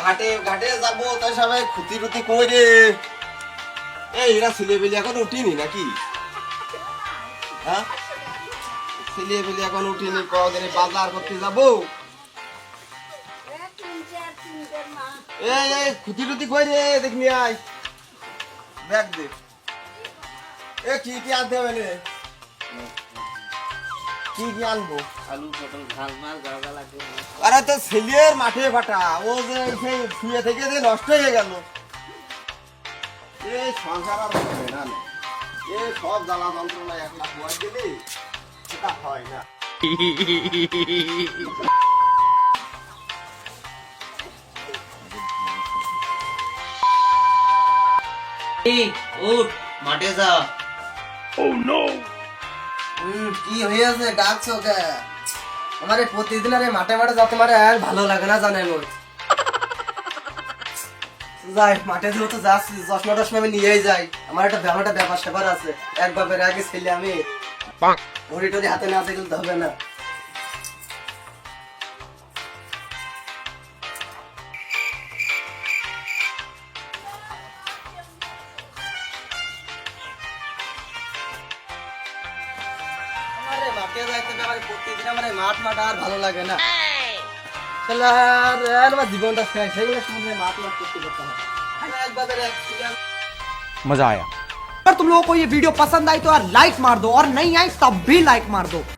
হাটে ঘাটে যাবো তাই সবাই খুঁতি টুতি করে এরা ছেলেবেলে এখন উঠিনি নাকি? হ্যাঁ, ছেলেবেলে এখন উঠিনি, কদিনে বাজার করতে যাবো। এই খুঁতি টুতি করে দেখনি আয় দেখ দে। কি কি আনতে হবে রে? কি কি আনবো? আলু পটল ঝাল মাল গাড়া লাগবে। আরে তো ছেলের মাঠে ফাটা, ও যে সেই শুয়ে থেকে যে নষ্ট হয়ে গেল। এই সংসার আর হবে না, এই সব জ্বালা যন্ত্রণা একলা বয় দিলে সেটা হয় না। উঠ মাঠে যা। কি হয়েছে ডাকছো কে? আমার প্রতিদিন আরে মাঠে মাঠে যেতে মারে আর ভালো লাগে না জানেন। যাই মাঠে যেহেতু যাচ্ছি চশমা টশমা আমি নিয়েই যাই। আমার একটা ব্যাপার স্যাপার আছে, এক বাপের আগে ছেলে আমি, ঘড়ি টড়ি হাতে না থাকলে তো হবে না। মাঠে যাইতে প্রতিদিন আমার মাঠ মাঠ আর ভালো লাগে না। জীবনটা শেষ হয়ে গেলে मात करते रहता है। मजा आया। अगर तुम लोगों को ये वीडियो पसंद आई तो यार लाइक मार दो, और नहीं आई तब भी लाइक मार दो।